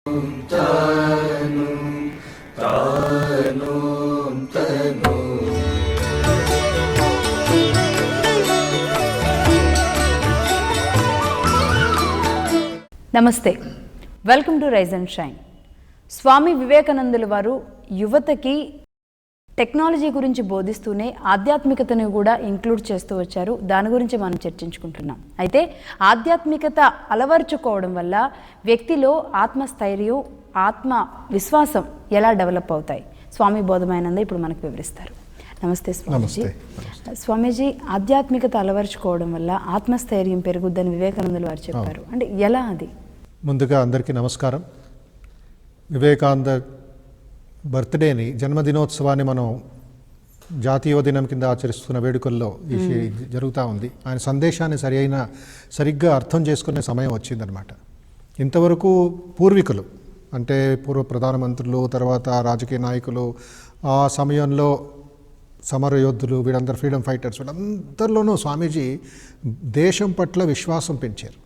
నమస్తే, welcome to rise and shine. Swami వివేకానందుల వారు యువతకి టెక్నాలజీ గురించి బోధిస్తూనే ఆధ్యాత్మికతను కూడా ఇంక్లూడ్ చేస్తూ వచ్చారు. దాని గురించి మనం చర్చించుకుంటున్నాం. అయితే ఆధ్యాత్మికత అలవర్చుకోవడం వల్ల వ్యక్తిలో ఆత్మస్థైర్యం, ఆత్మ విశ్వాసం ఎలా డెవలప్ అవుతాయి, స్వామి బోధమానంద ఇప్పుడు మనకు వివరిస్తారు. నమస్తే స్వామీజీ. స్వామీజీ, ఆధ్యాత్మికత అలవర్చుకోవడం వల్ల ఆత్మస్థైర్యం పెరుగుద్దని వివేకానందులు వారు చెప్పారు. అంటే ఎలా అది? ముందుగా అందరికీ నమస్కారం. వివేకానంద బర్త్డేని, జన్మదినోత్సవాన్ని మనం జాతీయ దినం కింద ఆచరిస్తున్న వేడుకల్లో ఈ జరుగుతూ ఉంది. ఆయన సందేశాన్ని సరిగ్గా అర్థం చేసుకునే సమయం వచ్చిందనమాట. ఇంతవరకు పూర్వీకులు అంటే పూర్వ ప్రధానమంత్రులు, తర్వాత రాజకీయ నాయకులు, ఆ సమయంలో సమరయోధులు, వీళ్ళందరూ ఫ్రీడమ్ ఫైటర్స్, వీళ్ళందరిలోనూ స్వామీజీ దేశం పట్ల విశ్వాసం పెంచారు.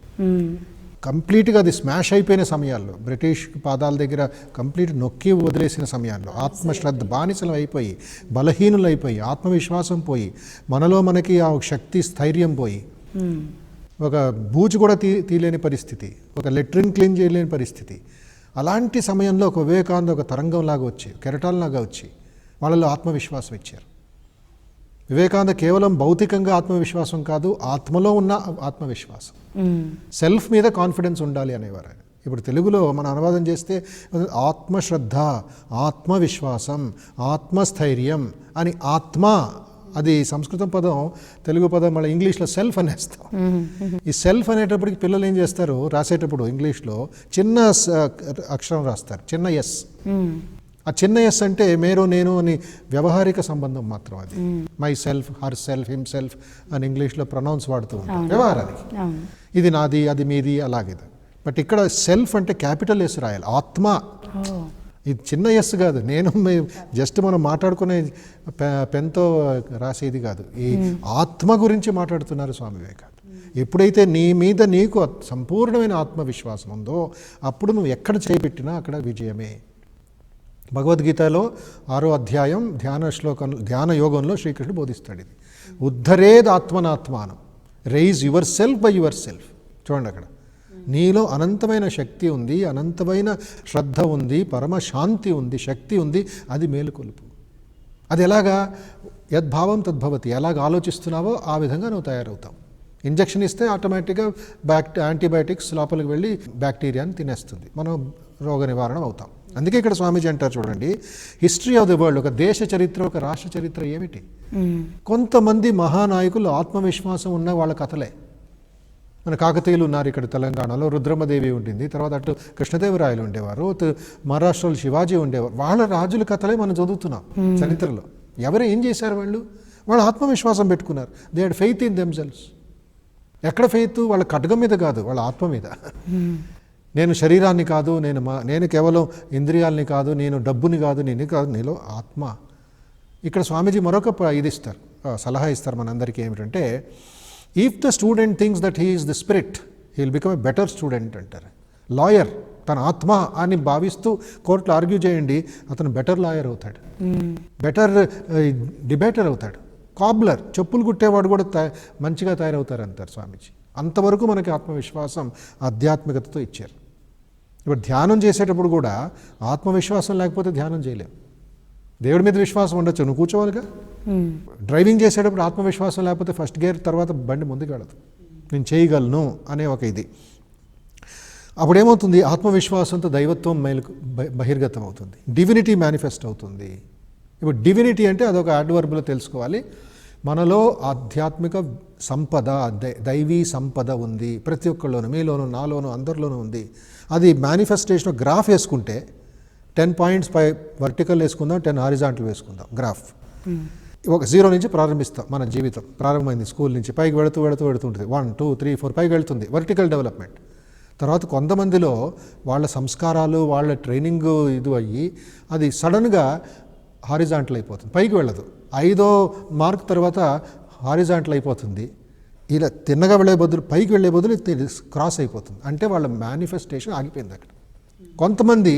కంప్లీట్గా అది స్మాష్ అయిపోయిన సమయాల్లో, బ్రిటిష్ పాదాల దగ్గర కంప్లీట్ నొక్కి వదిలేసిన సమయాల్లో, ఆత్మశ్రద్ధ బానిసలు అయిపోయి, బలహీనులు అయిపోయి, ఆత్మవిశ్వాసం పోయి, మనకి ఆ శక్తి స్థైర్యం పోయి, ఒక బూజు కూడా తీయలేని పరిస్థితి, ఒక లెట్రిన్ క్లీన్ చేయలేని పరిస్థితి, అలాంటి సమయంలో ఒక వివేకానంద ఒక తరంగంలాగా వచ్చి, కెరటాలలాగా వచ్చి వాళ్ళలో ఆత్మవిశ్వాసం ఇచ్చారు. వివేకానంద కేవలం భౌతికంగా ఆత్మవిశ్వాసం కాదు, ఆత్మలో ఉన్న ఆత్మవిశ్వాసం, సెల్ఫ్ మీద కాన్ఫిడెన్స్ ఉండాలి అనేవారు. ఇప్పుడు తెలుగులో మనం అనువాదం చేస్తే ఆత్మశ్రద్ధ, ఆత్మవిశ్వాసం, ఆత్మస్థైర్యం అని, ఆత్మ అది సంస్కృతం పదం, తెలుగు పదం మళ్ళీ ఇంగ్లీష్లో సెల్ఫ్ అనేస్తాం. ఈ సెల్ఫ్ అనేటప్పటికి పిల్లలు ఏం చేస్తారు, రాసేటప్పుడు ఇంగ్లీష్లో చిన్న అక్షరం రాస్తారు, చిన్న ఎస్. ఆ చిన్న ఎస్ అంటే మేరు, నేను అని వ్యవహారిక సంబంధం మాత్రం. అది my self, her self, him self అని ఇంగ్లీష్లో ప్రొనౌన్స్ వాడుతూ ఉంటాం వ్యవహారానికి. ఇది నాది, అది మీది, అలాగే. బట్ ఇక్కడ సెల్ఫ్ అంటే క్యాపిటల్ ఎస్ రాయాలి, ఆత్మ. ఇది చిన్న ఎస్ కాదు, నేను జస్ట్ మనం మాట్లాడుకునే పెన్తో రాసేది కాదు. ఈ ఆత్మ గురించి మాట్లాడుతున్నారు స్వామి వివేకానంద. ఎప్పుడైతే నీ మీద నీకు సంపూర్ణమైన ఆత్మవిశ్వాసం ఉందో అప్పుడు నువ్వు ఎక్కడ చేపెట్టినా అక్కడ విజయమే. భగవద్గీతలో 6వ అధ్యాయం ధ్యాన యోగంలో శ్రీకృష్ణుడు బోధిస్తాడు ఇది. ఉద్ధరేద్ ఆత్మనాత్మానం, rise yourself by yourself. చూడండి, అక్కడ నీలో అనంతమైన శక్తి ఉంది, అనంతమైన శ్రద్ధ ఉంది, పరమశాంతి ఉంది, శక్తి ఉంది. అది మేలుకొలుపు. అది ఎలాగా? యద్భావం తద్భవతి. ఎలాగ ఆలోచిస్తున్నావో ఆ విధంగా నువ్వు తయారవుతావు. ఇంజెక్షన్ ఇస్తే ఆటోమేటిక్గా యాంటీబయాటిక్స్ లోపలికి వెళ్ళి బ్యాక్టీరియాని తినేస్తుంది, మనం రోగ నివారణ అవుతాం. అందుకే ఇక్కడ స్వామీజీ అంటారు చూడండి, హిస్టరీ ఆఫ్ ది వరల్డ్, ఒక దేశ చరిత్ర, ఒక రాష్ట్ర చరిత్ర ఏమిటి? కొంతమంది మహానాయకులు ఆత్మవిశ్వాసం ఉన్న వాళ్ళ కథలే. మన కాకతీయులు ఉన్నారు ఇక్కడ తెలంగాణలో, రుద్రమదేవి ఉంటుంది, తర్వాత అటు కృష్ణదేవరాయలు ఉండేవారు, మహారాష్ట్రలో శివాజీ ఉండేవారు. వాళ్ళ రాజుల కథలే మనం చదువుతున్నాం చరిత్రలో. ఎవరు ఏం చేశారు? వాళ్ళు ఆత్మవిశ్వాసం పెట్టుకున్నారు. They had faith in themselves. ఎక్కడ ఫెయిత్? వాళ్ళ ఖడ్గం మీద కాదు, వాళ్ళ ఆత్మ మీద. నేను శరీరాన్ని కాదు, నేను కేవలం ఇంద్రియాలని కాదు, నేను డబ్బుని కాదు, నేను కాదు, నీలో ఆత్మ. ఇక్కడ స్వామీజీ మరొక ఇది ఇస్తారు, సలహా ఇస్తారు మనందరికీ. ఏమిటంటే, if the student thinks that he is the spirit, he will become a better student అంటారు. లాయర్ తన ఆత్మ అని భావిస్తూ కోర్టులో ఆర్గ్యూ చేయండి, అతను బెటర్ లాయర్ అవుతాడు, బెటర్ డిబేటర్ అవుతాడు. కాబ్లర్, చెప్పులు కుట్టేవాడు కూడా మంచిగా తయారవుతారు అంటారు స్వామీజీ. అంతవరకు మనకి ఆత్మవిశ్వాసం ఆధ్యాత్మికతతో ఇచ్చారు. ఇప్పుడు ధ్యానం చేసేటప్పుడు కూడా ఆత్మవిశ్వాసం లేకపోతే ధ్యానం చేయలేము. దేవుడి మీద విశ్వాసం ఉండొచ్చు, నువ్వు కూర్చోవాలిగా. డ్రైవింగ్ చేసేటప్పుడు ఆత్మవిశ్వాసం లేకపోతే ఫస్ట్ గేర్ తర్వాత బండి ముందుకు వెళ్ళదు. నేను చేయగలను అనే ఒక ఇది. అప్పుడు ఏమవుతుంది? ఆత్మవిశ్వాసంతో దైవత్వం బహిర్గతం అవుతుంది, డివినిటీ మేనిఫెస్ట్ అవుతుంది. ఇప్పుడు డివినిటీ అంటే అదొక యాడ్వర్బ్లో తెలుసుకోవాలి. మనలో ఆధ్యాత్మిక సంపద, దైవీ సంపద ఉంది ప్రతి ఒక్కళ్ళలోనూ, మీలోనూ, నాలోనూ, అందరిలోనూ ఉంది. అది మేనిఫెస్టేషన్ గ్రాఫ్ వేసుకుంటే 10 పాయింట్స్ పై వర్టికల్ వేసుకుందాం, 10 హారిజాంటల్ వేసుకుందాం. గ్రాఫ్ ఒక 0 నుంచి ప్రారంభిస్తాం. మన జీవితం ప్రారంభమైంది స్కూల్ నుంచి, పైకి వెళుతుంటుంది. 1, 2, 3, 4 పైకి వెళుతుంది, వర్టికల్ డెవలప్మెంట్. తర్వాత కొంతమందిలో వాళ్ళ సంస్కారాలు, వాళ్ళ ట్రైనింగ్ ఇది అయ్యి అది సడన్గా హారిజాంటల్ అయిపోతుంది, పైకి వెళ్ళదు. 5వ మార్క్ తర్వాత హారిజాంటల్ అయిపోతుంది. ఇలా తిన్నగా వెళ్ళే బదులు, పైకి వెళ్ళే బదులు క్రాస్ అయిపోతుంది. అంటే వాళ్ళ మేనిఫెస్టేషన్ ఆగిపోయింది అక్కడ. కొంతమంది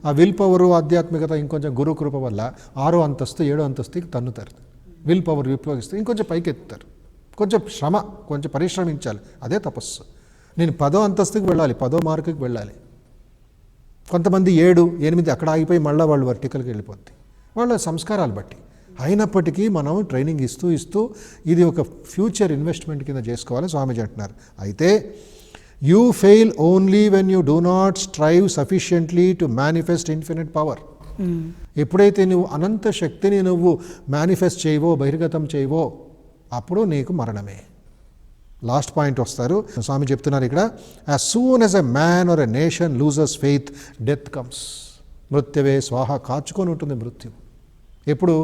ఆ విల్ పవరు ఆధ్యాత్మికత ఇంకొంచెం గురు కృప వల్ల 6వ అంతస్తు 7వ అంతస్తుకి తన్నుతారు. విల్ పవర్ ఉపయోగిస్తే ఇంకొంచెం పైకి ఎత్తుతారు. కొంచెం శ్రమ, కొంచెం పరిశ్రమించాలి, అదే తపస్సు. నేను 10వ అంతస్తుకి వెళ్ళాలి, 10వ మార్కుకి వెళ్ళాలి. కొంతమంది 7, 8 అక్కడ ఆగిపోయి మళ్ళీ వాళ్ళు వర్టికల్కి వెళ్ళిపోద్ది, వాళ్ళ సంస్కారాలు బట్టి. అయినప్పటికీ మనం ట్రైనింగ్ ఇస్తూ ఇది ఒక ఫ్యూచర్ ఇన్వెస్ట్మెంట్ కింద చేసుకోవాలి స్వామీజీ అంటున్నారు. అయితే you fail only when you do not strive sufficiently to manifest infinite power. ఎప్పుడైతే నువ్వు అనంత శక్తిని నువ్వు మేనిఫెస్ట్ చేయవో, బహిర్గతం చేయవో, అప్పుడు నీకు మరణమే. లాస్ట్ పాయింట్ వస్తారు స్వామి చెప్తున్నారు ఇక్కడ, as soon as a man or a nation loses faith death comes. మృత్యువే స్వాహ, కాచుకొని ఉంటుంది మృత్యు. ఎప్పుడు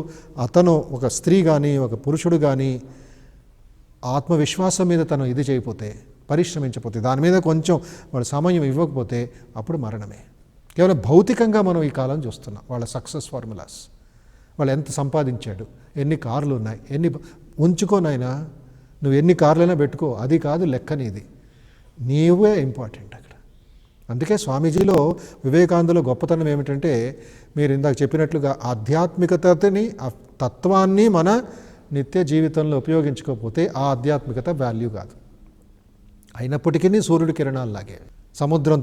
అతను ఒక స్త్రీ కానీ ఒక పురుషుడు కానీ ఆత్మవిశ్వాసం మీద తను ఇది చేయకపోతే, పరిశ్రమించకపోతే, దాని మీద కొంచెం వాడు సమయం ఇవ్వకపోతే అప్పుడు మరణమే. కేవలం భౌతికంగా మనం ఈ కాలం చూస్తున్నాం వాళ్ళ సక్సెస్ ఫార్ములాస్. వాళ్ళు ఎంత సంపాదించాడు, ఎన్ని కార్లు ఉన్నాయి, ఎన్ని ఉంచుకోనైనా నువ్వు ఎన్ని కార్లైనా పెట్టుకో, అది కాదు లెక్క నీది, నీవే ఇంపార్టెంట్ అక్కడ. అందుకే స్వామీజీలో వివేకానందలో గొప్పతనం ఏమిటంటే, మీరు ఇందాక చెప్పినట్లుగా ఆధ్యాత్మికతని, ఆ తత్వాన్ని మన నిత్య జీవితంలో ఉపయోగించుకోకపోతే ఆ ఆధ్యాత్మికత వాల్యూ కాదు. అయినప్పటికీ సూర్యుడి కిరణాల్లాగే, సముద్రం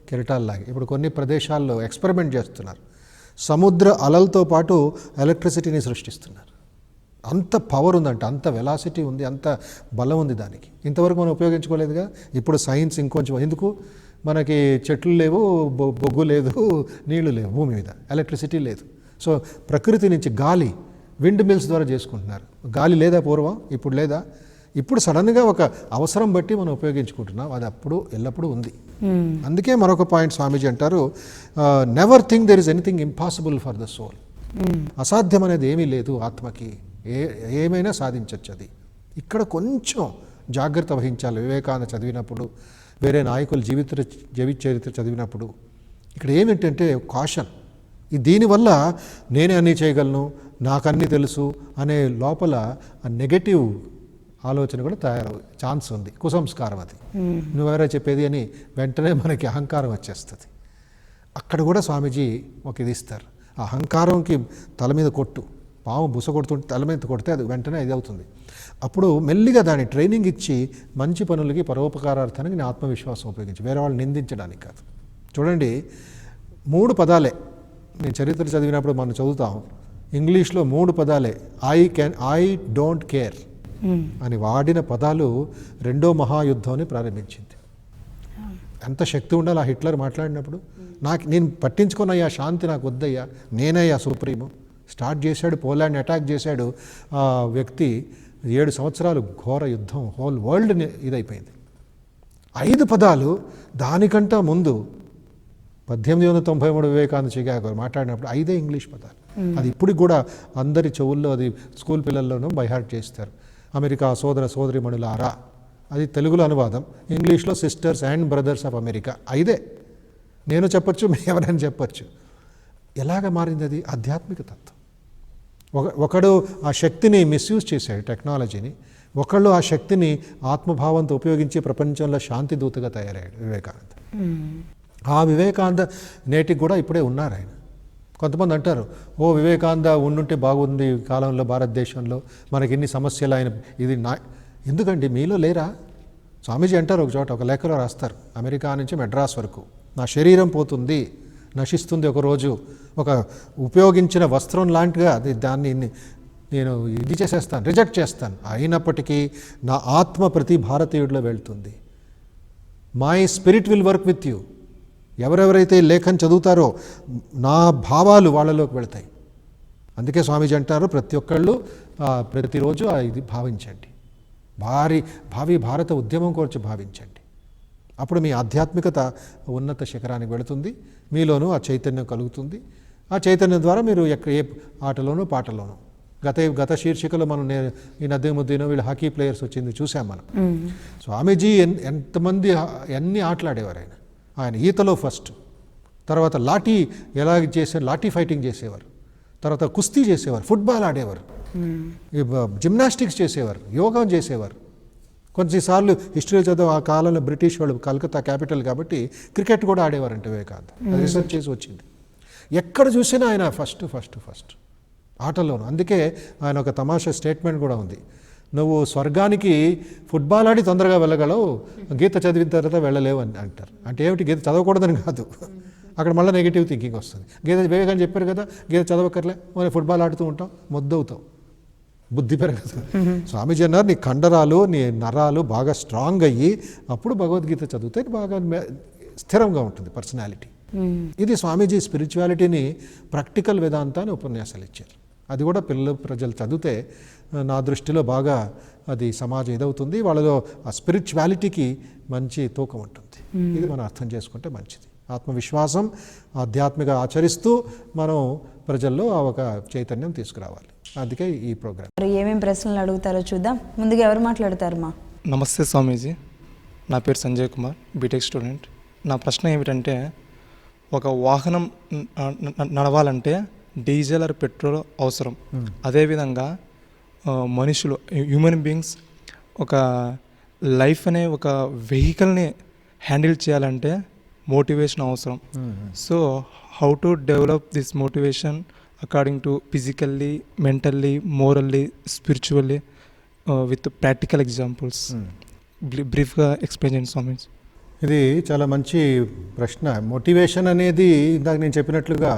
కిరటాల్లాగే ఇప్పుడు కొన్ని ప్రదేశాల్లో ఎక్స్పెరిమెంట్ చేస్తున్నారు. సముద్ర అలలతో పాటు ఎలక్ట్రిసిటీని సృష్టిస్తున్నారు. అంత పవర్ ఉందంట, అంత వెలాసిటీ ఉంది, అంత బలం ఉంది దానికి. ఇంతవరకు మనం ఉపయోగించుకోలేదుగా. ఇప్పుడు సైన్స్ ఇంకొంచెం, ఎందుకు మనకి చెట్లు లేవు, బొగ్గు లేదు, నీళ్లు లేవు, భూమి మీద ఎలక్ట్రిసిటీ లేదు. సో ప్రకృతి నుంచి గాలి, విండ్ మిల్స్ ద్వారా చేసుకుంటున్నారు. గాలి లేదా పూర్వం, ఇప్పుడు లేదా. ఇప్పుడు సడన్గా ఒక అవసరం బట్టి మనం ఉపయోగించుకుంటున్నాం, అది అప్పుడు ఎల్లప్పుడూ ఉంది. అందుకే మరొక పాయింట్ స్వామీజీ అంటారు, never think there is anything impossible for the soul. అసాధ్యం అనేది ఏమీ లేదు ఆత్మకి, ఏమైనా సాధించవచ్చు అది. ఇక్కడ కొంచెం జాగ్రత్త వహించాలి. వివేకానంద చదివినప్పుడు, వేరే నాయకుల జీవిత చరిత్ర చదివినప్పుడు ఇక్కడ ఏమిటంటే కాషన్. దీనివల్ల నేనే అన్నీ చేయగలను, నాకన్నీ తెలుసు అనే లోపల ఆ నెగటివ్ ఆలోచన కూడా తయారవు ఛాన్స్ ఉంది. కుసంస్కారం అది, నువ్వెవరో చెప్పేది అని వెంటనే మనకి అహంకారం వచ్చేస్తుంది. అక్కడ కూడా స్వామీజీ ఒక ఇది ఇస్తారు, ఆ అహంకారంకి తల మీద కొట్టు, పాము బుస కొడుతుంటే తల మీద కొడితే అది వెంటనే ఇది అవుతుంది. అప్పుడు మెల్లిగా దాని ట్రైనింగ్ ఇచ్చి మంచి పనులకి, పరోపకారార్థానికి నీ ఆత్మవిశ్వాసం ఉపయోగించి, వేరే వాళ్ళు నిందించడానికి కాదు. చూడండి, 3 పదాలే నేను చరిత్ర చదివినప్పుడు మనం చదువుతాం, ఇంగ్లీష్లో 3 పదాలే, ఐ డోంట్ కేర్ అని వాడిన పదాలు 2వ మహాయుద్ధాన్ని ప్రారంభించింది. ఎంత శక్తి ఉండాలి ఆ హిట్లర్ మాట్లాడినప్పుడు. నేను పట్టించుకున్నయ్యా, శాంతి నాకు వద్దయ్యా, నేనయ్యా సుప్రీము. స్టార్ట్ చేశాడు, పోలాండ్ అటాక్ చేశాడు ఆ వ్యక్తి. 7 సంవత్సరాలు ఘోర యుద్ధం, హోల్ వరల్డ్ ఇదైపోయింది. 5 పదాలు దానికంటే ముందు 1893 వివేకానంద చికాగో మాట్లాడినప్పుడు 5 ఇంగ్లీష్ పదాలు. అది ఇప్పటికి కూడా అందరి చెవుల్లో, అది స్కూల్ పిల్లల్లోనూ బైహార్ట్ చేస్తారు. అమెరికా సోదర సోదరిమణులారా, అది తెలుగులో అనువాదం, ఇంగ్లీష్లో sisters and brothers of America. 5 నేను చెప్పచ్చు, ఎవరైనా చెప్పచ్చు. ఎలాగ మారింది అది? ఆధ్యాత్మిక తత్వం. ఒకడు ఆ శక్తిని మిస్యూజ్ చేశాడు, టెక్నాలజీని. ఒకళ్ళు ఆ శక్తిని ఆత్మభావంతో ఉపయోగించి ప్రపంచంలో శాంతి దూతగా తయారయ్యాడు వివేకానంద. ఆ వివేకానంద నేటికి కూడా ఇప్పుడే ఉన్నారు ఆయన. కొంతమంది అంటారు, ఓ వివేకానంద ఉండుంటే బాగుంది ఈ కాలంలో భారతదేశంలో, మనకి ఇన్ని సమస్యలు ఆయన ఇది ఎందుకండి మీలో లేరా? స్వామీజీ అంటారు ఒక చోట, ఒక లేఖలో రాస్తారు, అమెరికా నుంచి మెడ్రాస్ వరకు నా శరీరం పోతుంది, నశిస్తుంది ఒకరోజు, ఒక ఉపయోగించిన వస్త్రం లాంటిగా దాన్ని నేను ఇది చేసేస్తాను, రిజెక్ట్ చేస్తాను. అయినప్పటికీ నా ఆత్మ ప్రతి భారతీయుడిలో వెళ్తుంది. My spirit will work with you. ఎవరెవరైతే లేఖను చదువుతారో నా భావాలు వాళ్ళలోకి వెళ్తాయి. అందుకే స్వామీజీ అంటారు, ప్రతి ఒక్కళ్ళు ప్రతిరోజు ఇది భావించండి, భావి భారత ఉద్యమం గురించి భావించండి. అప్పుడు మీ ఆధ్యాత్మికత ఉన్నత శిఖరానికి వెళుతుంది, మీలోనూ ఆ చైతన్యం కలుగుతుంది. ఆ చైతన్యం ద్వారా మీరు ఏ ఆటలోనూ పాటలోనూ, గత శీర్షికలో మనం ఈ నద్దీముద్దీనో వీళ్ళు హాకీ ప్లేయర్స్ వచ్చింది చూసాం మనం. స్వామీజీ ఎంతమంది ఎన్ని ఆటలాడేవారు ఆయన ఈతలో ఫస్ట్, తర్వాత లాఠీ లాఠీ ఫైటింగ్ చేసేవారు, తర్వాత కుస్తీ చేసేవారు, ఫుట్బాల్ ఆడేవారు, జిమ్నాస్టిక్స్ చేసేవారు, యోగా చేసేవారు. కొన్నిసార్లు హిస్టరీ చదువు ఆ కాలంలో బ్రిటిష్ వాళ్ళు కలకత్తా క్యాపిటల్ కాబట్టి క్రికెట్ కూడా ఆడేవారంట వివేకానంద. రీసెర్చ్ చేసి వచ్చింది. ఎక్కడ చూసినా ఆయన ఫస్ట్ ఆటల్లోనూ. అందుకే ఆయన ఒక తమాషా స్టేట్మెంట్ కూడా ఉంది, నువ్వు స్వర్గానికి ఫుట్బాల్ ఆడి తొందరగా వెళ్ళగలవు, గీత చదివిన తర్వాత వెళ్ళలేవు అని అంటారు. అంటే ఏమిటి, గీత చదవకూడదని కాదు, అక్కడ మళ్ళీ నెగిటివ్ థింకింగ్ వస్తుంది. వివేకానంద చెప్పారు కదా, గీత చదవక్కర్లే, మరి ఫుట్బాల్ ఆడుతూ ఉంటావు, మొద్దవుతావు, బుద్ధి పెరగదు. స్వామీజీ అన్నారు, నీ కండరాలు నీ నరాలు బాగా స్ట్రాంగ్ అయ్యి అప్పుడు భగవద్గీత చదివితే బాగా స్థిరంగా ఉంటుంది పర్సనాలిటీ. ఇది స్వామీజీ స్పిరిచువాలిటీని ప్రాక్టికల్ వేదాంతాన్ని ఉపన్యాసాలు ఇచ్చారు. అది కూడా ప్రజలు చదివితే నా దృష్టిలో బాగా అది సమాజం ఇదవుతుంది, వాళ్ళలో ఆ స్పిరిచువాలిటీకి మంచి తూకం ఉంటుంది. ఇది మనం అర్థం చేసుకుంటే మంచిది. ఆత్మవిశ్వాసం ఆధ్యాత్మిక ఆచరిస్తూ మనం ప్రజల్లో ఆ ఒక చైతన్యం తీసుకురావాలి. అందుకే ఈ ప్రోగ్రామ్. మరి ఏమేమి ప్రశ్నలు అడుగుతారో చూద్దాం. ముందుగా ఎవరు మాట్లాడతారు? మా నమస్తే స్వామీజీ, నా పేరు సంజయ్ కుమార్, బీటెక్ స్టూడెంట్. నా ప్రశ్న ఏమిటంటే, ఒక వాహనం నడవాలంటే డీజిల్ ఆర్ పెట్రోల్ అవసరం. అదేవిధంగా మనుషులు, హ్యూమన్ బీయింగ్స్ ఒక లైఫ్ అనే ఒక వెహికల్ని హ్యాండిల్ చేయాలంటే మోటివేషన్ అవసరం. So how to develop this motivation according to physically, mentally, morally, spiritually with practical examples బ్రీఫ్గా ఎక్స్ప్లెయిన్ చేయండి స్వామీజీ. ఇది చాలా మంచి ప్రశ్న. మోటివేషన్ అనేది ఇందాక నేను చెప్పినట్లుగా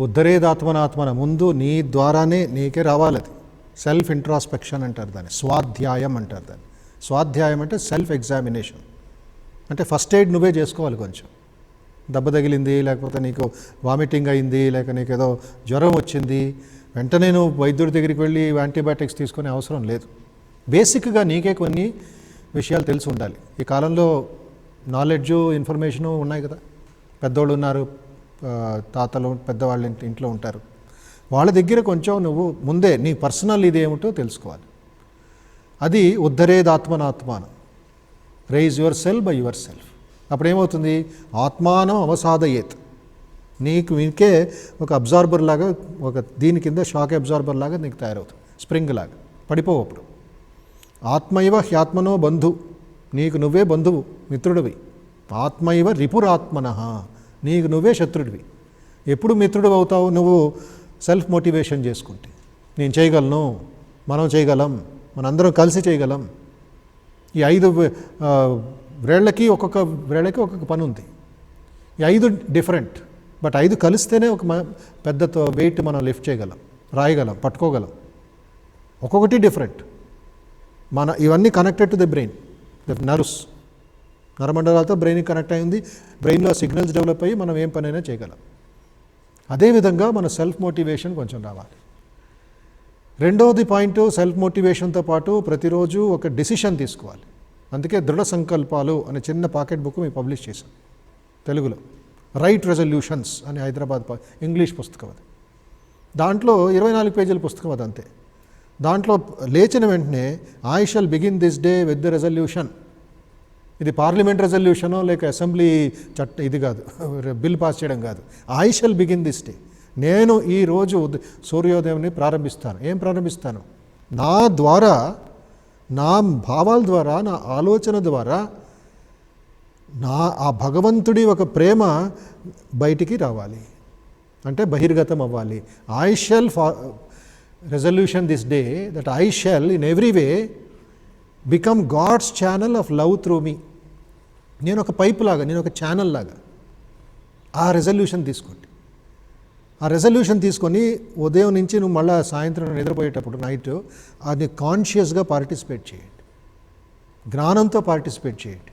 ఉద్ధరేదాత్మనాత్మన, ముందు నీ ద్వారానే నీకే రావాలి. అది సెల్ఫ్ ఇంట్రాస్పెక్షన్ అంటారు దాన్ని, స్వాధ్యాయం అంటారు దాన్ని. స్వాధ్యాయం అంటే సెల్ఫ్ ఎగ్జామినేషన్, అంటే ఫస్ట్ ఎయిడ్ నువ్వే చేసుకోవాలి. కొంచెం దెబ్బ తగిలింది, లేకపోతే నీకు వామిటింగ్ అయింది, లేక నీకు ఏదో జ్వరం వచ్చింది, వెంటనే నువ్వు వైద్యుడి దగ్గరికి వెళ్ళి యాంటీబయాటిక్స్ తీసుకునే అవసరం లేదు. బేసిక్గా నీకే కొన్ని విషయాలు తెలిసి ఉండాలి. ఈ కాలంలో నాలెడ్జు, ఇన్ఫర్మేషను ఉన్నాయి కదా, పెద్దోళ్ళు ఉన్నారు, తాతలు పెద్దవాళ్ళు ఇంట్లో ఉంటారు, వాళ్ళ దగ్గర కొంచెం నువ్వు ముందే నీ పర్సనల్ ఇది ఏమిటో తెలుసుకోవాలి. అది ఉద్ధరేదాత్మనాత్మానం, rise yourself by yourself. అప్పుడు ఏమవుతుంది, ఆత్మానం అవసాదయేత్, నీకే ఒక అబ్జార్బర్ లాగా, ఒక దీని కింద షాక్ అబ్జార్బర్ లాగా నీకు తయారవుతుంది, స్ప్రింగ్ లాగా పడిపోవు. అప్పుడు ఆత్మైవ హ్యాత్మనో బంధు, నీకు నువ్వే బంధువు, మిత్రుడివి. ఆత్మైవ రిపురాత్మన, నీకు నువ్వే శత్రుడివి. ఎప్పుడు మిత్రుడు అవుతావు? నువ్వు సెల్ఫ్ మోటివేషన్ చేసుకుంటే. నేను చేయగలను, మనం చేయగలం, మనందరం కలిసి చేయగలం. ఈ 5 వేళ్ళకి ఒక్కొక్క పని ఉంది. ఈ 5 డిఫరెంట్, బట్ 5 కలిస్తేనే ఒక పెద్ద వెయిట్ మనం లిఫ్ట్ చేయగలం, రాయగలం, పట్టుకోగలం. ఒక్కొక్కటి డిఫరెంట్. ఇవన్నీ connected to the brain, the nerves, నరమండలాలతో బ్రెయిన్కి కనెక్ట్ అయింది. బ్రెయిన్లో సిగ్నల్స్ డెవలప్ అయ్యి మనం ఏం పనైనా చేయగలం. అదేవిధంగా మన సెల్ఫ్ మోటివేషన్ కొంచెం రావాలి. రెండవది పాయింట్, సెల్ఫ్ మోటివేషన్తో పాటు ప్రతిరోజు ఒక డెసిషన్ తీసుకోవాలి. అందుకే దృఢ సంకల్పాలు అనే చిన్న పాకెట్ బుక్ మేము పబ్లిష్ చేశాం తెలుగులో. రైట్ రెజల్యూషన్స్ అని హైదరాబాద్ ఇంగ్లీష్ పుస్తకం అది. దాంట్లో 24 పేజీల పుస్తకం అది అంతే. దాంట్లో లేచిన వెంటనే I shall begin this day with the resolution. ఇది పార్లమెంట్ రెజల్యూషనో లేక అసెంబ్లీ ఇది కాదు, బిల్ పాస్ చేయడం కాదు. I shall begin this day, నేను ఈరోజు సూర్యోదయంని ప్రారంభిస్తాను. ఏం ప్రారంభిస్తాను? నా ద్వారా, నా భావాల ద్వారా, నా ఆలోచన ద్వారా ఆ భగవంతుడి ఒక ప్రేమ బయటికి రావాలి, అంటే బహిర్గతం అవ్వాలి. I shall resolution this day that I shall in every way become God's channel of love through me. నేను ఒక పైపు లాగా, నేను ఒక ఛానల్ లాగా. ఆ రెజల్యూషన్ తీసుకోండి. ఆ రెజల్యూషన్ తీసుకొని ఉదయం నుంచి నువ్వు మళ్ళీ సాయంత్రం నిద్రపోయేటప్పుడు నైట్ అది కాన్షియస్గా పార్టిసిపేట్ చేయండి, జ్ఞానంతో పార్టిసిపేట్ చేయండి.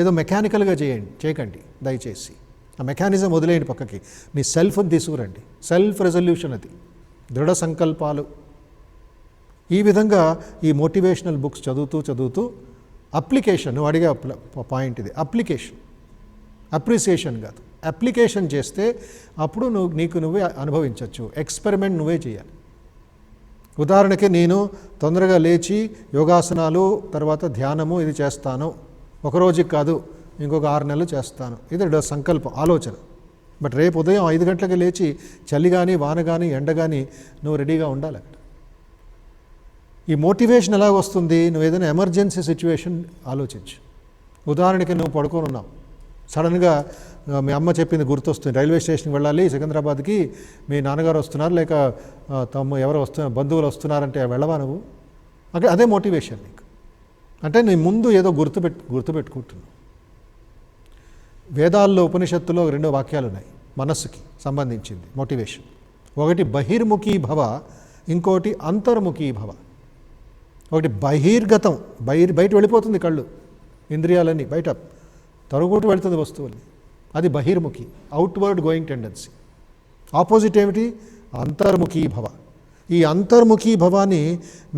ఏదో మెకానికల్గా చేయకండి దయచేసి. ఆ మెకానిజం వదిలేయండి పక్కకి. నీ సెల్ఫ్ని తీసుకురండి. సెల్ఫ్ రెజల్యూషన్ అది, దృఢ సంకల్పాలు. ఈ విధంగా ఈ మోటివేషనల్ బుక్స్ చదువుతూ అప్లికేషన్, నువ్వు అడిగే పాయింట్ ఇది, అప్లికేషన్, అప్రిసియేషన్ కాదు, అప్లికేషన్ చేస్తే అప్పుడు నీకు నువ్వే అనుభవించవచ్చు. ఎక్స్పెరిమెంట్ నువ్వే చేయాలి. ఉదాహరణకి నేను తొందరగా లేచి యోగాసనాలు తర్వాత ధ్యానము ఇది చేస్తాను, ఒక రోజుకి కాదు ఇంకొక 6 నెలలు చేస్తాను, ఇది సంకల్పం, ఆలోచన. బట్ రేపు ఉదయం 5 గంటలకి లేచి చలి కానీ వాన కానీ ఎండ కానీ నువ్వు రెడీగా ఉండాలి. అక్కడ ఈ మోటివేషన్ ఎలా వస్తుంది? నువ్వు ఏదైనా ఎమర్జెన్సీ సిచ్యువేషన్ ఆలోచించు. ఉదాహరణకి నువ్వు పడుకొని ఉన్నావు, సడన్గా మీ అమ్మ చెప్పింది గుర్తొస్తుంది, రైల్వే స్టేషన్కి వెళ్ళాలి సికింద్రాబాద్కి, మీ నాన్నగారు వస్తున్నారు లేక ఎవరో వస్తున్నారు, బంధువులు వస్తున్నారంటే వెళ్ళవా నువ్వు? అదే మోటివేషన్ నీకు. అంటే నీ ముందు ఏదో గుర్తుపెట్టుకుంటున్నావు. వేదాల్లో ఉపనిషత్తులో 2 వాక్యాలు ఉన్నాయి మనస్సుకి సంబంధించింది మోటివేషన్. ఒకటి బహిర్ముఖీ భవ, ఇంకోటి అంతర్ముఖీ భవ. ఒకటి బహిర్గతం, బయట వెళ్ళిపోతుంది కళ్ళు, ఇంద్రియాలన్నీ బయట తరుగుకుంటూ వెళ్తుంది వస్తువుల్ని, అది బహిర్ముఖి, అవుట్వర్డ్ గోయింగ్ టెండెన్సీ. ఆపోజిట్ ఏమిటి? అంతర్ముఖీ భవ. ఈ అంతర్ముఖీ భవాన్ని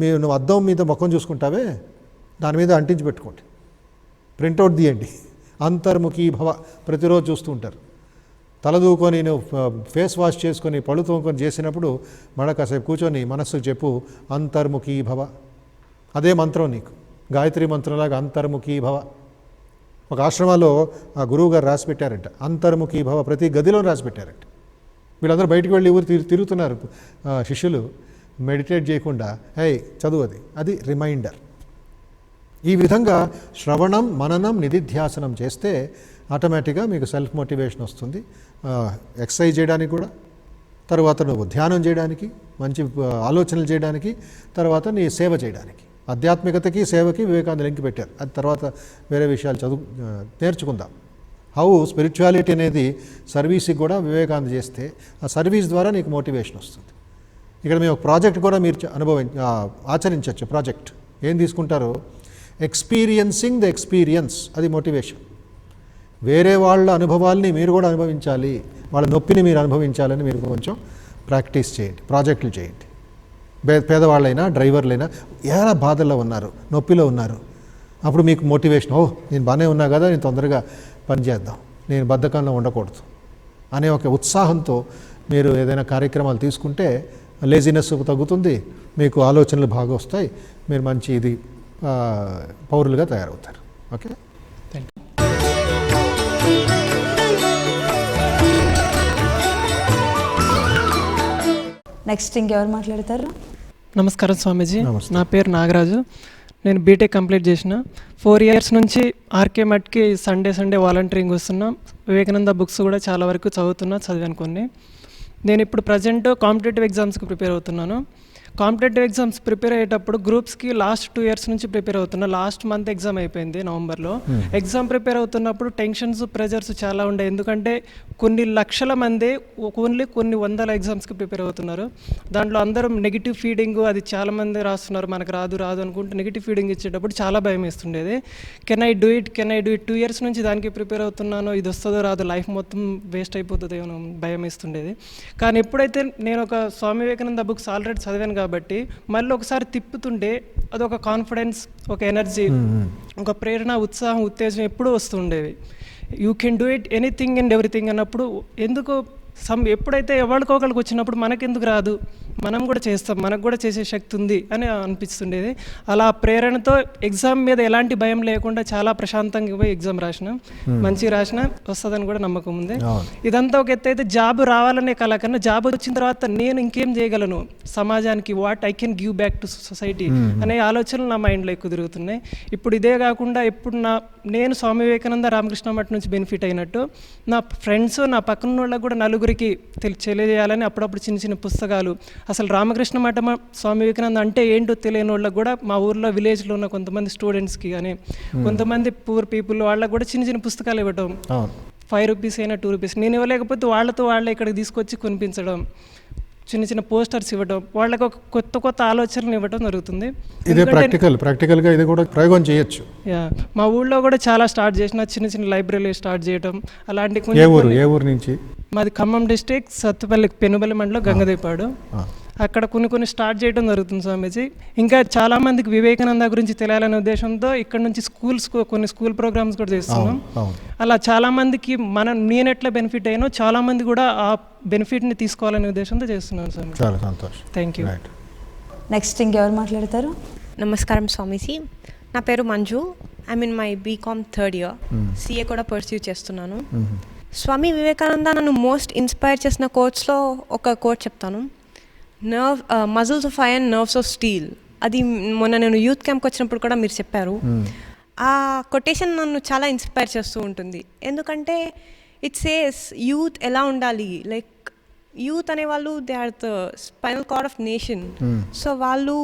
నువ్వు అద్దం మీద ముఖం చూసుకుంటావే, దాని మీద అంటించి పెట్టుకోండి, ప్రింట్అవుట్ తీయండి. అంతర్ముఖీ భవ ప్రతిరోజు చూస్తూ ఉంటారు. తలదూకొని నువ్వు ఫేస్ వాష్ చేసుకొని పళ్ళు తోముకొని చేసినప్పుడు మళ్ళీ కాసేపు కూర్చొని మనస్సుకు చెప్పు అంతర్ముఖీ భవ. అదే మంత్రం నీకు, గాయత్రి మంత్రంలాగా అంతర్ముఖీ భవ. ఒక ఆశ్రమాల్లో ఆ గురువు గారు రాసి పెట్టారంట, అంతర్ముఖీ భవ ప్రతి గదిలో రాసి పెట్టారంట. వీళ్ళందరూ బయటికి వెళ్ళి ఊరు తిరుగుతున్నారు శిష్యులు, మెడిటేట్ చేయకుండా చదువు అది రిమైండర్. ఈ విధంగా శ్రవణం మననం నిధిధ్యాసనం చేస్తే ఆటోమేటిక్గా మీకు సెల్ఫ్ మోటివేషన్ వస్తుంది. ఎక్సర్సైజ్ చేయడానికి కూడా, తర్వాత నువ్వు ధ్యానం చేయడానికి, మంచి ఆలోచనలు చేయడానికి, తర్వాత నీ సేవ చేయడానికి. ఆధ్యాత్మికతకి సేవకి వివేకానంద లింక్ పెట్టారు. అది తర్వాత వేరే విషయాలు నేర్చుకుందాం. హౌ స్పిరిచువాలిటీ అనేది సర్వీస్కి కూడా వివేకానంద చేస్తే ఆ సర్వీస్ ద్వారా నీకు మోటివేషన్ వస్తుంది. ఇక్కడ మేము ఒక ప్రాజెక్ట్ కూడా మీరు ఆచరించవచ్చు. ప్రాజెక్ట్ ఏం తీసుకుంటారో, ఎక్స్పీరియన్సింగ్ ద ఎక్స్పీరియన్స్, అది మోటివేషన్. వేరే వాళ్ళ అనుభవాల్ని మీరు కూడా అనుభవించాలి, వాళ్ళ నొప్పిని మీరు అనుభవించాలని మీరు కొంచెం ప్రాక్టీస్ చేయండి, ప్రాజెక్టులు చేయండి. పేదవాళ్ళైనా డ్రైవర్లైనా ఎలా బాధల్లో ఉన్నారు, నొప్పిలో ఉన్నారు, అప్పుడు మీకు మోటివేషన్, నేను బాగానే ఉన్నా కదా, నేను తొందరగా పని చేద్దాం, నేను బద్ధకంలో ఉండకూడదు అనే ఒక ఉత్సాహంతో మీరు ఏదైనా కార్యక్రమాలు తీసుకుంటే లేజినెస్ తగ్గుతుంది, మీకు ఆలోచనలు బాగా వస్తాయి, మీరు మంచి పౌరులుగా తయారవుతారు. Okay, thank you. నెక్స్ట్ ఇంకెవరు మాట్లాడతారు? నమస్కారం స్వామీజీ, నమస్తే. నా పేరు నాగరాజు. నేను బీటెక్ కంప్లీట్ చేసిన 4 years నుంచి ఆర్కే మట్కి సండే వాలంటీరింగ్ వస్తున్నా. వివేకానంద బుక్స్ కూడా చాలా వరకు చదివాను కొన్ని. నేను ఇప్పుడు ప్రజెంట్ కాంపిటేటివ్ ఎగ్జామ్స్కి ప్రిపేర్ అవుతున్నాను. కాంపిటేటివ్ ఎగ్జామ్స్ ప్రిపేర్ అయ్యేటప్పుడు గ్రూప్స్కి లాస్ట్ 2 years నుంచి ప్రిపేర్ అవుతున్నా. లాస్ట్ మంత్ ఎగ్జామ్ అయిపోయింది నవంబర్లో. ఎగ్జామ్ ప్రిపేర్ అవుతున్నప్పుడు టెన్షన్స్, ప్రెజర్స్ చాలా ఉండే. ఎందుకంటే కొన్ని లక్షల మంది ఓన్లీ కొన్ని వందల ఎగ్జామ్స్కి ప్రిపేర్ అవుతున్నారు. దాంట్లో అందరూ నెగిటివ్ ఫీడింగ్, అది చాలామంది రాస్తున్నారు, మనకు రాదు అనుకుంటే నెగిటివ్ ఫీడింగ్ ఇచ్చేటప్పుడు చాలా భయం వేస్తుండేది. Can I do it 2 years నుంచి దానికి ప్రిపేర్ అవుతున్నాను, ఇది వస్తుందో రాదు, లైఫ్ మొత్తం వేస్ట్ అయిపోతుంది ఏమో భయం వేస్తుండేది. కానీ ఎప్పుడైతే నేను ఒక స్వామి వివేకానంద బుక్స్ ఆల్రెడీ చదివాను కాబట్టి మళ్ళీ ఒకసారి తిప్పుతుంటే అదొక కాన్ఫిడెన్స్, ఒక ఎనర్జీ, ఒక ప్రేరణ, ఉత్సాహం, ఉత్తేజం ఎప్పుడూ వస్తుండేవి. You can do it anything and everything అన్నప్పుడు ఎందుకు ఎప్పుడైతే ఎవరికొకరికి వచ్చినప్పుడు మనకెందుకు రాదు, మనం కూడా చేస్తాం, మనకు కూడా చేసే శక్తి ఉంది అని అనిపిస్తుండేది. అలా ప్రేరణతో ఎగ్జామ్ మీద ఎలాంటి భయం లేకుండా చాలా ప్రశాంతంగా పోయి ఎగ్జామ్ రాసిన, మంచిగా రాసిన, వస్తుందని కూడా నమ్మకం ఉంది. ఇదంతా ఒక ఎత్తు అయితే, జాబ్ రావాలనే కళ కన్నా జాబ్ వచ్చిన తర్వాత నేను ఇంకేం చేయగలను సమాజానికి, what I can give back to society అనే ఆలోచనలు నా మైండ్లో ఎక్కువ తిరుగుతున్నాయి. ఇప్పుడు ఇదే కాకుండా ఇప్పుడు నేను స్వామి వివేకానంద రామకృష్ణ మఠం నుంచి బెనిఫిట్ అయినట్టు నా ఫ్రెండ్స్, నా పక్కన వాళ్ళకి కూడా నలుగురికి తెలియజేయాలని అప్పుడప్పుడు చిన్న చిన్న పుస్తకాలు, అసలు రామకృష్ణ మఠం స్వామి వివేకానంద అంటే ఏంటో తెలియని వాళ్ళకి కూడా, మా ఊర్లో విలేజ్లో ఉన్న కొంతమంది స్టూడెంట్స్కి కానీ కొంతమంది పూర్ పీపుల్ వాళ్ళకి కూడా చిన్న చిన్న పుస్తకాలు ఇవ్వటం, 5 rupees అయినా 2 rupees, నేను ఇవ్వలేకపోతే వాళ్ళతో వాళ్ళే ఇక్కడికి తీసుకొచ్చి కొనిపించడం, చిన్న చిన్న పోస్టర్స్ ఇవ్వడం, వాళ్ళకి ఒక కొత్త ఆలోచనలు ఇవ్వడం జరుగుతుంది. ఇదే ప్రాక్టికల్గా ఇది కూడా ప్రయోగం చేయొచ్చు. మా ఊళ్ళో కూడా చాలా స్టార్ట్ చేసిన, చిన్న చిన్న లైబ్రరీ స్టార్ట్ చేయడం అలాంటి. ఏ ఊరు నుంచి? మాది ఖమ్మం డిస్ట్రిక్ట్, సత్తుపల్లి, పెనుబల్లి మండలం, గంగదేపాడు. అక్కడ కొన్ని స్టార్ట్ చేయడం జరుగుతుంది స్వామీజీ. ఇంకా చాలా మందికి వివేకానంద గురించి తెలియాలనే ఉద్దేశంతో ఇక్కడ నుంచి కొన్ని స్కూల్ ప్రోగ్రామ్స్ కూడా చేస్తున్నాం. అలా చాలా మందికి నేను ఎట్లా బెనిఫిట్ అయ్యానో చాలా మంది కూడా ఆ బెనిఫిట్ని తీసుకోవాలనే ఉద్దేశంతో చేస్తున్నాను స్వామి. చాలా సంతోషం. Thank you. నెక్స్ట్ ఇంకెవరు మాట్లాడతారు? నమస్కారం స్వామీజీ, నా పేరు Manju. I mean my BCom 3rd year, CA కూడా పర్స్యూ చేస్తున్నాను. స్వామి వివేకానంద నన్ను మోస్ట్ ఇన్స్పైర్ చేసిన కోట్స్లో ఒక కోట్ చెప్తాను. Muscles of iron, nerves of steel. అది మొన్న నేను యూత్ క్యాంప్కి వచ్చినప్పుడు కూడా మీరు చెప్పారు. ఆ కొటేషన్ నన్ను చాలా ఇన్స్పైర్ చేస్తూ ఉంటుంది. ఎందుకంటే ఇట్ సేస్ యూత్ ఎలా ఉండాలి, లైక్ యూత్ అనేవాళ్ళు they are the spinal cord of nation. So వాళ్ళు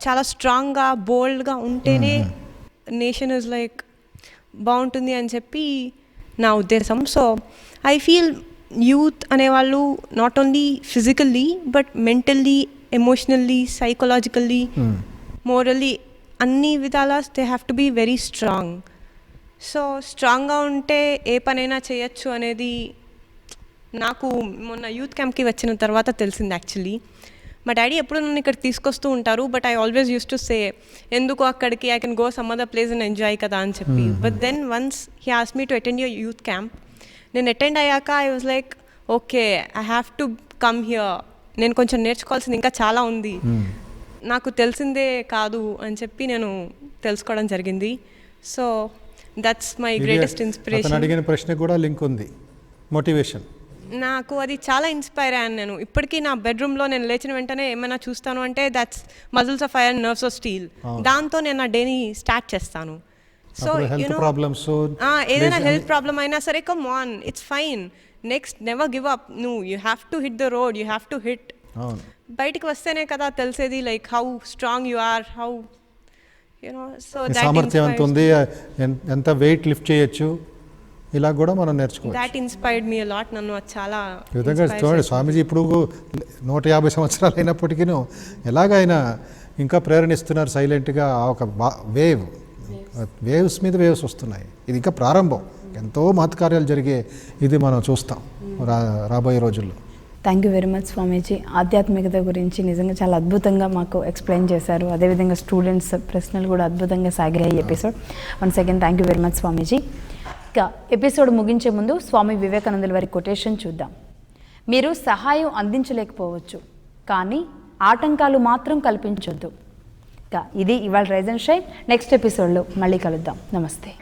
చాలా స్ట్రాంగ్గా బోల్డ్గా ఉంటేనే నేషన్ ఇస్ లైక్ బాగుంటుంది అని చెప్పి నా ఉద్దేశం. సో ఐ ఫీల్ యూత్ అనేవాళ్ళు not only physically but mentally, emotionally, psychologically, morally అన్ని విధాలా they have to be very strong. So స్ట్రాంగ్గా ఉంటే ఏ పనైనా చేయొచ్చు అనేది నాకు మొన్న యూత్ క్యాంప్కి వచ్చిన తర్వాత తెలిసింది. యాక్చువల్లీ మా డాడీ ఎప్పుడు నన్ను ఇక్కడ తీసుకొస్తూ ఉంటారు, but I always use to say ఎందుకు అక్కడికి, I can go some other place and enjoy కదా అని చెప్పి. But then once he asked me to attend your youth camp, నేను అటెండ్ అయ్యాక I was like okay I have to come here, నేను కొంచెం నేర్చుకోవాల్సింది ఇంకా చాలా ఉంది, నాకు తెలిసిందే కాదు అని చెప్పి నేను తెలుసుకోవడం జరిగింది. So that's my greatest inspiration. అడిగిన ప్రశ్న కూడా లింక్ ఉంది, మోటివేషన్. నాకు అది చాలా ఇన్స్పైర్ అయ్యాను. నేను ఇప్పటికీ నా బెడ్రూమ్లో నేను లేచిన వెంటనే ఏమైనా చూస్తాను అంటే that's muscles of iron, nerves of steel. దాంతో నేను నా డేని స్టార్ట్ చేస్తాను. సో ఏదైనా హెల్త్ ప్రాబ్లమ్ అయినా సరే, come on, it's fine, next never give up, నువ్వు you have to hit the road, you have to hit. బయటికి వస్తేనే కదా తెలిసేది like how strong you are, how so సామర్థ్యం ఎంత ఉంది, ఎంత వెయిట్ లిఫ్ట్ చేయొచ్చు, ఇలా కూడా మనం నేర్చుకోవచ్చు. That inspired me a lot. నన్ను చాలా విధంగా చూడండి, స్వామీజీ ఇప్పుడు 150 సంవత్సరాలు అయినప్పటికీ ఎలాగైనా ఇంకా ప్రేరణిస్తున్నారు సైలెంట్గా. ఒక వేవ్స్ మీద వేవ్స్ వస్తున్నాయి. ఇది ఇంకా ప్రారంభం, ఎంతో మహత్కార్యాలు జరిగే ఇది మనం చూస్తాం రాబోయే రోజుల్లో. థ్యాంక్ యూ వెరీ మచ్ స్వామీజీ. ఆధ్యాత్మికత గురించి నిజంగా చాలా అద్భుతంగా మాకు ఎక్స్ప్లెయిన్ చేశారు. అదేవిధంగా స్టూడెంట్స్ ప్రశ్నలు కూడా అద్భుతంగా సాగాయి ఈ episode. Once again thank you very much Swamiji. ఇక ఎపిసోడ్ ముగించే ముందు స్వామి వివేకానందుల వారి కొటేషన్ చూద్దాం. మీరు సహాయం అందించలేకపోవచ్చు, కానీ ఆటంకాలు మాత్రం కల్పించొద్దు. ఇక ఇది ఇవాళ రైజ్ అండ్ షైన్. నెక్స్ట్ ఎపిసోడ్లో మళ్ళీ కలుద్దాం. నమస్తే.